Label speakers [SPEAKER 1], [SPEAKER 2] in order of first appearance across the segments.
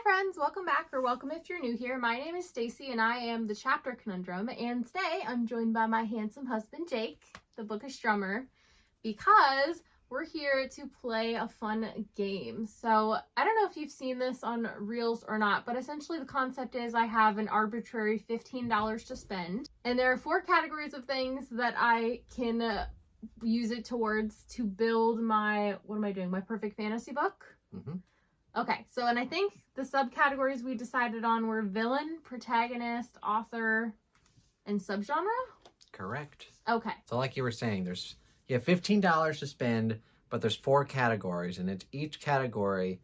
[SPEAKER 1] friends, welcome back, or welcome if you're new here. My name is Stacy and I am the Chapter Conundrum, and today I'm joined by my handsome husband Jake, the bookish drummer, because we're here to play a fun game. So I don't know if you've seen this on Reels or not, but essentially the concept is I have an arbitrary $15 to spend, and there are 4 categories of things that I can use it towards to build my, my perfect fantasy book. Okay, so, and I think the subcategories we decided on were villain, protagonist, author, and subgenre?
[SPEAKER 2] Correct.
[SPEAKER 1] Okay.
[SPEAKER 2] So like you were saying, you have $15 to spend, but there's 4 categories, and it's each category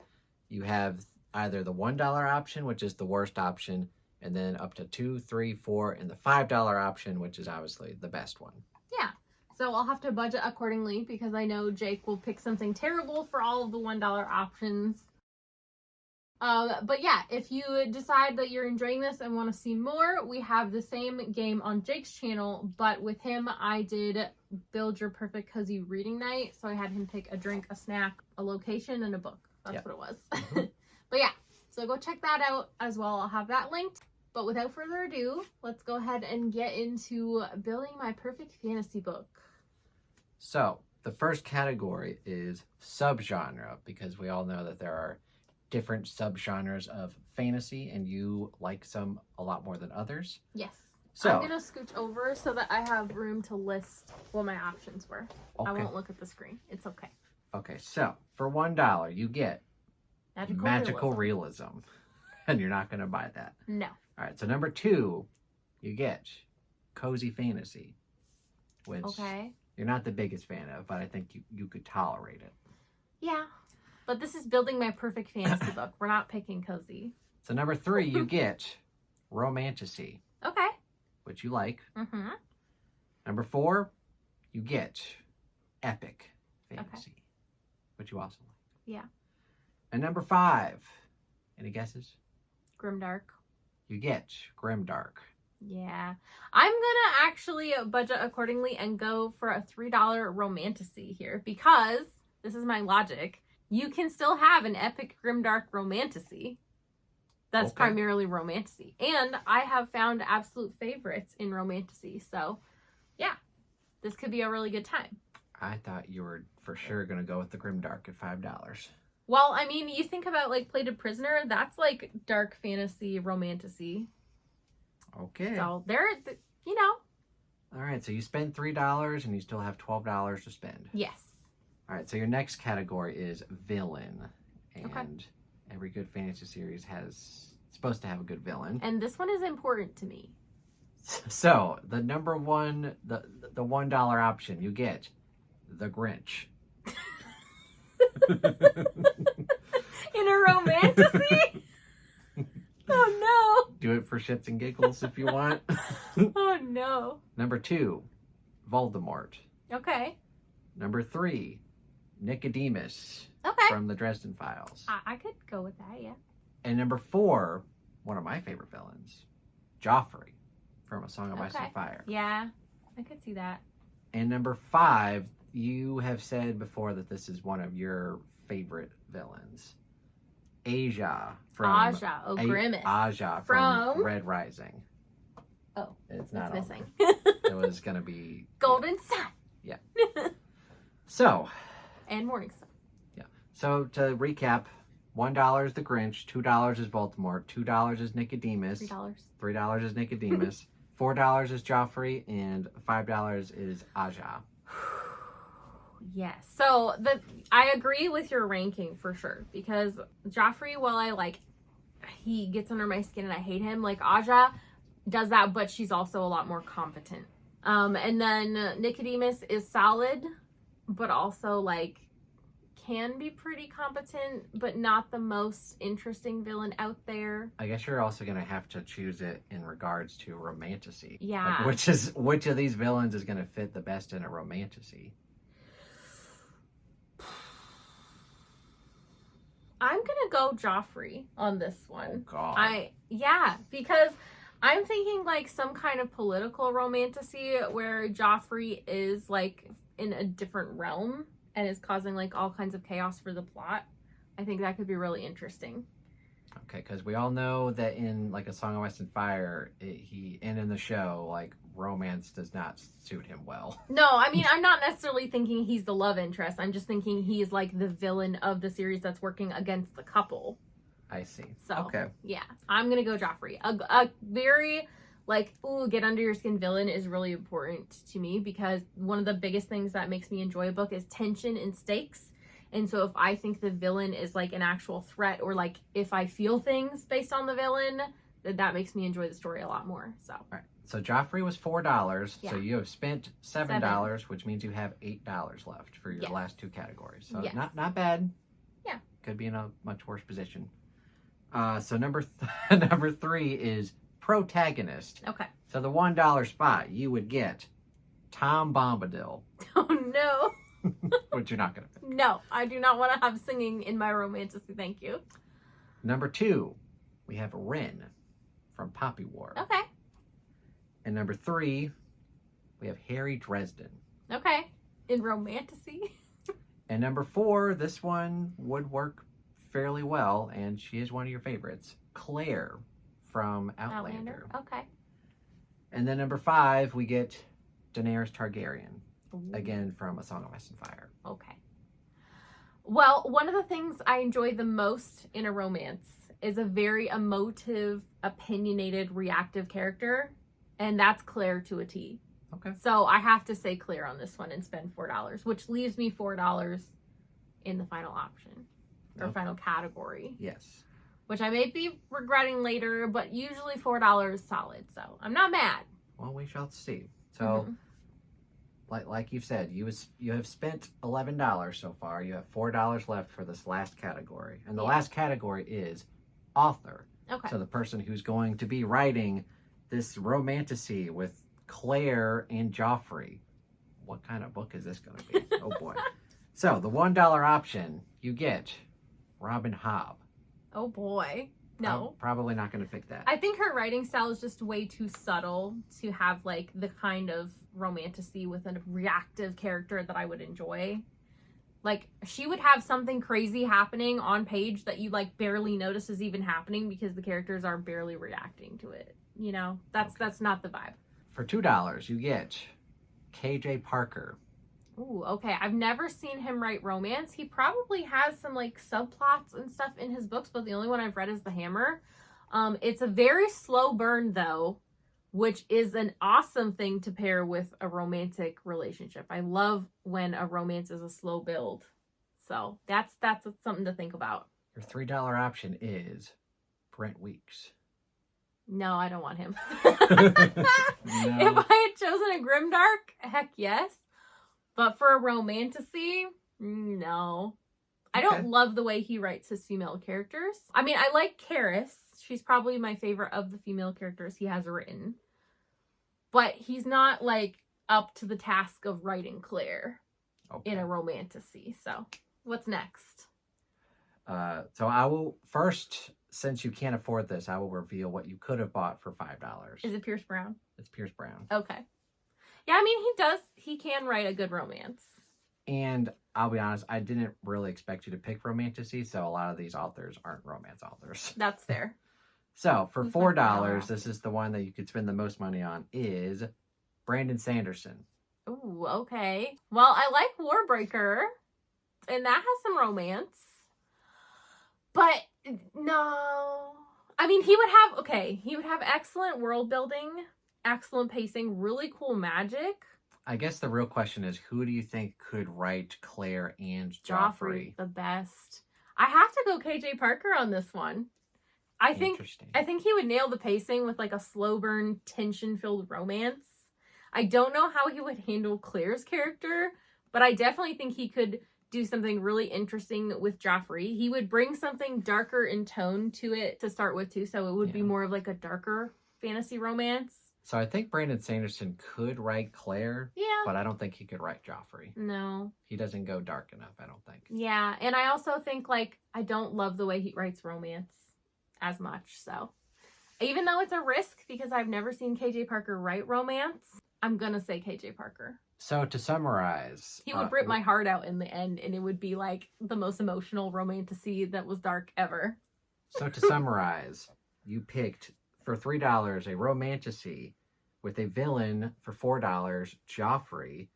[SPEAKER 2] you have either the $1 option, which is the worst option, and then up to 2, 3, 4, and the $5 option, which is obviously the best one.
[SPEAKER 1] Yeah. So I'll have to budget accordingly because I know Jake will pick something terrible for all of the $1 options. But yeah, if you decide that you're enjoying this and want to see more, we have the same game on Jake's channel, but with him, I did build your perfect cozy reading night. So I had him pick a drink, a snack, a location, and a book. That's what it was. But yeah, so go check that out as well. I'll have that linked. But without further ado, let's go ahead and get into building my perfect fantasy book.
[SPEAKER 2] So the first category is subgenre, because we all know that there are different subgenres of fantasy, and you like some a lot more than others.
[SPEAKER 1] Yes.
[SPEAKER 2] So
[SPEAKER 1] I'm gonna scooch over so that I have room to list what my options were.
[SPEAKER 2] Okay.
[SPEAKER 1] I won't look at the screen. It's okay.
[SPEAKER 2] Okay, so for $1 you get magical realism. And you're not gonna buy that.
[SPEAKER 1] No.
[SPEAKER 2] All right, so number 2, you get cozy fantasy, which you're not the biggest fan of, but I think you could tolerate it.
[SPEAKER 1] Yeah. But this is building my perfect fantasy book. We're not picking cozy.
[SPEAKER 2] So number 3, you get romantasy.
[SPEAKER 1] Okay.
[SPEAKER 2] Which you like.
[SPEAKER 1] Mm-hmm.
[SPEAKER 2] Number 4, you get epic fantasy. Okay. Which you also like.
[SPEAKER 1] Yeah.
[SPEAKER 2] And number 5, any guesses?
[SPEAKER 1] Grimdark.
[SPEAKER 2] You get grimdark.
[SPEAKER 1] Yeah. I'm gonna actually budget accordingly and go for a $3 romantasy here because this is my logic. You can still have an epic grimdark romantasy that's primarily romantasy. And I have found absolute favorites in romantasy. So, yeah, this could be a really good time.
[SPEAKER 2] I thought you were for sure going to go with the grimdark at $5.
[SPEAKER 1] Well, I mean, you think about, like, Plated Prisoner, that's, like, dark fantasy romantasy.
[SPEAKER 2] Okay.
[SPEAKER 1] So, they're, you know.
[SPEAKER 2] All right, so you spend $3 and you still have $12 to spend.
[SPEAKER 1] Yes.
[SPEAKER 2] All right, so your next category is villain, and every good fantasy series is supposed to have a good villain.
[SPEAKER 1] And this one is important to me.
[SPEAKER 2] So the number 1, the $1 option, you get the Grinch.
[SPEAKER 1] In a romantasy? Oh no!
[SPEAKER 2] Do it for shits and giggles if you want.
[SPEAKER 1] Oh no!
[SPEAKER 2] Number 2, Voldemort.
[SPEAKER 1] Okay.
[SPEAKER 2] Number 3, Nicodemus from the Dresden Files.
[SPEAKER 1] I could go with that, yeah.
[SPEAKER 2] And number 4, one of my favorite villains, Joffrey from A Song of Ice and Fire.
[SPEAKER 1] Yeah, I could see that.
[SPEAKER 2] And number 5, you have said before that this is one of your favorite villains, Aja from
[SPEAKER 1] Grimace.
[SPEAKER 2] Aja from Red Rising.
[SPEAKER 1] Oh,
[SPEAKER 2] it's not
[SPEAKER 1] missing.
[SPEAKER 2] It was gonna be
[SPEAKER 1] Golden Sun.
[SPEAKER 2] Yeah. So.
[SPEAKER 1] And Morningstar.
[SPEAKER 2] Yeah. So to recap, $1 is the Grinch, $2 is Voldemort, $2 is Nicodemus, $3 is Nicodemus, $4 is Joffrey, and $5 is Aja.
[SPEAKER 1] Yes. So I agree with your ranking for sure, because Joffrey, while he gets under my skin and I hate him, like Aja does that, but she's also a lot more competent. And then Nicodemus is solid, but also can be pretty competent, but not the most interesting villain out there.
[SPEAKER 2] I guess you're also gonna have to choose it in regards to romantasy.
[SPEAKER 1] Yeah.
[SPEAKER 2] Which of these villains is gonna fit the best in a romantasy?
[SPEAKER 1] I'm gonna go Joffrey on this one.
[SPEAKER 2] Oh God.
[SPEAKER 1] Because I'm thinking some kind of political romantasy where Joffrey is in a different realm and is causing all kinds of chaos for the plot. I think that could be really interesting.
[SPEAKER 2] Okay, because we all know that in like A Song of Ice and Fire, and in the show, like romance does not suit him well.
[SPEAKER 1] No, I mean, I'm not necessarily thinking he's the love interest. I'm just thinking he's like the villain of the series that's working against the couple.
[SPEAKER 2] I see.
[SPEAKER 1] So,
[SPEAKER 2] okay.
[SPEAKER 1] Yeah, I'm going to go Joffrey. A very, like, ooh, get under your skin villain is really important to me because one of the biggest things that makes me enjoy a book is tension and stakes. And so if I think the villain is like an actual threat, or like if I feel things based on the villain, then that makes me enjoy the story a lot more. So,
[SPEAKER 2] all right. So Joffrey was $4.
[SPEAKER 1] Yeah.
[SPEAKER 2] So you have spent $7, which means you have $8 left for your
[SPEAKER 1] Yes.
[SPEAKER 2] last two categories. So
[SPEAKER 1] Yes.
[SPEAKER 2] not bad.
[SPEAKER 1] Yeah.
[SPEAKER 2] Could be in a much worse position. So number 3 is protagonist.
[SPEAKER 1] Okay.
[SPEAKER 2] So the $1 spot, you would get Tom Bombadil,
[SPEAKER 1] Oh, no.
[SPEAKER 2] which you're not going to pick.
[SPEAKER 1] No, I do not want to have singing in my romantasy. Thank you.
[SPEAKER 2] Number 2, we have Ren from Poppy War.
[SPEAKER 1] Okay.
[SPEAKER 2] And number 3, we have Harry Dresden.
[SPEAKER 1] Okay. In romantasy.
[SPEAKER 2] And number 4, this one would work fairly well, and she is one of your favorites, Claire from Outlander.
[SPEAKER 1] Okay.
[SPEAKER 2] And then number 5, we get Daenerys Targaryen,
[SPEAKER 1] Ooh.
[SPEAKER 2] again from A Song of Ice and Fire.
[SPEAKER 1] Okay. Well, one of the things I enjoy the most in a romance is a very emotive, opinionated, reactive character, and that's Claire to a T.
[SPEAKER 2] Okay.
[SPEAKER 1] So I have to say Claire on this one and spend $4, which leaves me $4 in the final option, or
[SPEAKER 2] Okay.
[SPEAKER 1] final category.
[SPEAKER 2] Yes.
[SPEAKER 1] Which I may be regretting later, but usually $4 is solid, so I'm not mad.
[SPEAKER 2] Well, we shall see. So, like you've said, you have spent $11 so far. You have $4 left for this last category. And the last category is author.
[SPEAKER 1] Okay.
[SPEAKER 2] So the person who's going to be writing this romantasy with Claire and Joffrey. What kind of book is this going to be? Oh, boy. So the $1 option, you get Robin Hobb.
[SPEAKER 1] Oh boy. No.
[SPEAKER 2] Probably not going to pick that.
[SPEAKER 1] I think her writing style is just way too subtle to have like the kind of romantasy with a reactive character that I would enjoy. Like, she would have something crazy happening on page that you like barely notice is even happening because the characters are barely reacting to it. You know, that's not the vibe.
[SPEAKER 2] For $2, you get KJ Parker.
[SPEAKER 1] Ooh, okay. I've never seen him write romance. He probably has some like subplots and stuff in his books, but the only one I've read is The Hammer. It's a very slow burn though, which is an awesome thing to pair with a romantic relationship. I love when a romance is a slow build. So that's something to think about.
[SPEAKER 2] Your $3 option is Brent Weeks.
[SPEAKER 1] No, I don't want him.
[SPEAKER 2] No.
[SPEAKER 1] If I had chosen a grimdark, heck yes. But for a romantasy, no. I don't love the way he writes his female characters. I mean, I like Karis. She's probably my favorite of the female characters he has written. But he's not, like, up to the task of writing Claire in a romantasy. So, what's next?
[SPEAKER 2] So I will first, since you can't afford this, I will reveal what you could have bought for $5.
[SPEAKER 1] Is it Pierce Brown?
[SPEAKER 2] It's Pierce Brown.
[SPEAKER 1] Okay. Yeah, I mean, he can write a good romance.
[SPEAKER 2] And I'll be honest, I didn't really expect you to pick romantasy, so a lot of these authors aren't romance authors.
[SPEAKER 1] That's fair.
[SPEAKER 2] So for
[SPEAKER 1] Who's
[SPEAKER 2] $4,
[SPEAKER 1] $4?
[SPEAKER 2] this is the one that you could spend the most money on, is Brandon Sanderson.
[SPEAKER 1] Ooh, okay. Well, I like Warbreaker, and that has some romance. But no. I mean, he would have excellent world building, excellent pacing, really cool magic.
[SPEAKER 2] I guess the real question is, who do you think could write Claire and Joffrey?
[SPEAKER 1] The best. I have to go KJ Parker on this one. I think he would nail the pacing with like a slow burn, tension-filled romance. I don't know how he would handle Claire's character, but I definitely think he could do something really interesting with Joffrey. He would bring something darker in tone to it to start with too, so it would be more of like a darker fantasy romance.
[SPEAKER 2] So I think Brandon Sanderson could write Claire, but I don't think he could write Joffrey.
[SPEAKER 1] No.
[SPEAKER 2] He doesn't go dark enough, I don't think.
[SPEAKER 1] Yeah, and I also think, like, I don't love the way he writes romance as much, so. Even though it's a risk, because I've never seen KJ Parker write romance, I'm gonna say KJ Parker.
[SPEAKER 2] So to summarize...
[SPEAKER 1] He would rip my heart out in the end, and it would be, like, the most emotional romantasy that was dark ever.
[SPEAKER 2] So to summarize, you picked for $3 a romantasy with a villain for $4, Joffrey,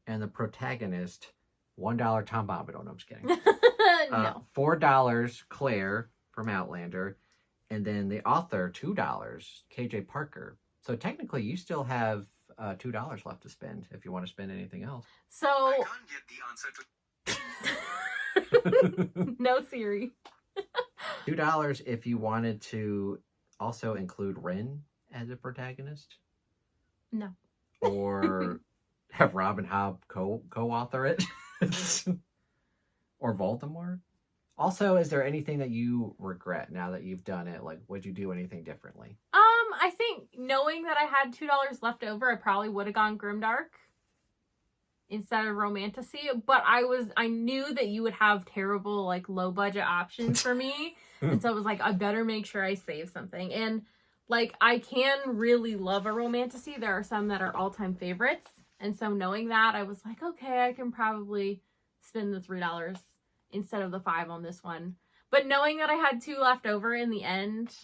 [SPEAKER 2] and the protagonist, $1 Tom Bombadil. No, I'm just kidding.
[SPEAKER 1] No.
[SPEAKER 2] $4 Claire from Outlander, and then the author, $2, KJ Parker. So technically, you still have $2 left to spend if you want to spend anything else.
[SPEAKER 1] So
[SPEAKER 3] I can't get the answer to.
[SPEAKER 1] no Siri.
[SPEAKER 2] $2 if you wanted to also include Ren as a protagonist.
[SPEAKER 1] No.
[SPEAKER 2] Or have Robin Hobb co-author it. Or Voldemort. Also, is there anything that you regret now that you've done it? Like, would you do anything differently?
[SPEAKER 1] I think knowing that I had $2 left over, I probably would have gone Grimdark instead of Romantasy. But I knew that you would have terrible, like, low budget options for me. And so it was like, I better make sure I save something. And like, I can really love a Romantasy. There are some that are all-time favorites. And so knowing that, I was like, okay, I can probably spend the $3 instead of the $5 on this one. But knowing that I had 2 left over in the end,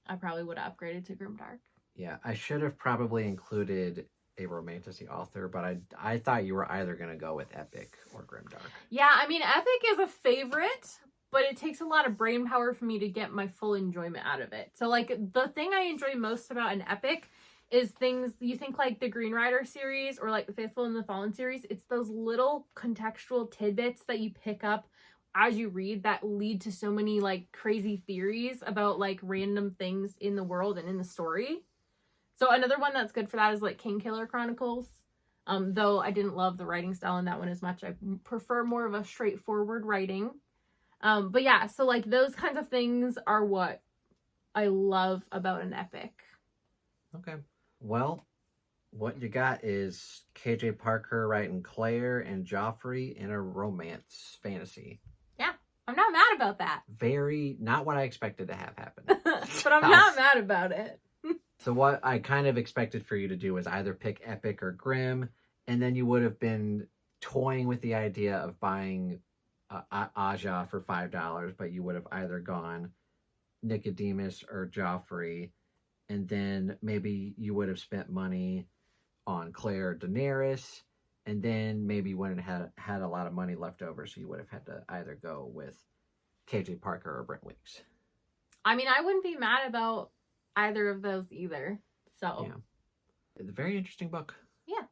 [SPEAKER 1] I probably would have upgraded to Grimdark.
[SPEAKER 2] Yeah, I should have probably included a Romantasy author, but I thought you were either going to go with Epic or Grimdark.
[SPEAKER 1] Yeah, I mean, Epic is a favorite, but it takes a lot of brain power for me to get my full enjoyment out of it. So, like, the thing I enjoy most about an Epic is things, you think like the Green Rider series or like the Faithful and the Fallen series, it's those little contextual tidbits that you pick up as you read that lead to so many like crazy theories about like random things in the world and in the story. So another one that's good for that is like King Killer Chronicles. Though I didn't love the writing style in that one as much. I prefer more of a straightforward writing. But yeah, so like those kinds of things are what I love about an epic.
[SPEAKER 2] Okay. Well, what you got is KJ Parker writing Claire and Joffrey in a romance fantasy.
[SPEAKER 1] Yeah, I'm not mad about that.
[SPEAKER 2] Very, not what I expected to have happen.
[SPEAKER 1] But I'm not mad about it.
[SPEAKER 2] So what I kind of expected for you to do was either pick Epic or Grim, and then you would have been toying with the idea of buying Aja for $5, but you would have either gone Nicodemus or Joffrey, and then maybe you would have spent money on Claire or Daenerys, and then maybe you wouldn't have had a lot of money left over, so you would have had to either go with KJ Parker or Brent Weeks.
[SPEAKER 1] I mean, I wouldn't be mad about either of those either. So
[SPEAKER 2] yeah, it's a very interesting book.
[SPEAKER 1] Yeah.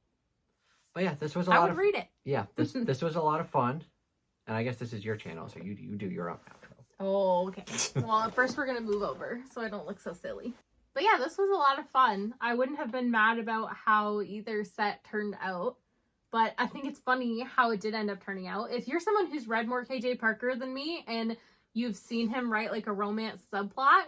[SPEAKER 2] But yeah, this was a
[SPEAKER 1] I
[SPEAKER 2] lot
[SPEAKER 1] would
[SPEAKER 2] of
[SPEAKER 1] read it.
[SPEAKER 2] Yeah, this was a lot of fun, and I guess this is your channel, so you do your own outro.
[SPEAKER 1] Oh, okay. Well, at first we're gonna move over so I don't look so silly. But yeah, this was a lot of fun. I wouldn't have been mad about how either set turned out, but I think it's funny how it did end up turning out. If you're someone who's read more KJ Parker than me and you've seen him write like a romance subplot,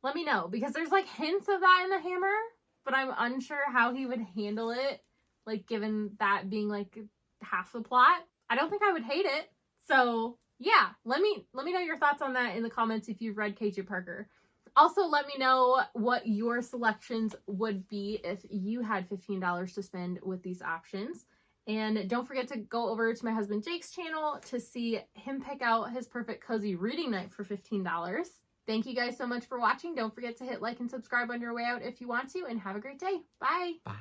[SPEAKER 1] let me know, because there's like hints of that in The Hammer, but I'm unsure how he would handle it, like given that being like half the plot. I don't think I would hate it. So yeah, let me know your thoughts on that in the comments if you've read KJ Parker. Also, let me know what your selections would be if you had $15 to spend with these options. And don't forget to go over to my husband Jake's channel to see him pick out his perfect cozy reading night for $15. Thank you guys so much for watching. Don't forget to hit like and subscribe on your way out if you want to, and have a great day. Bye.
[SPEAKER 2] Bye.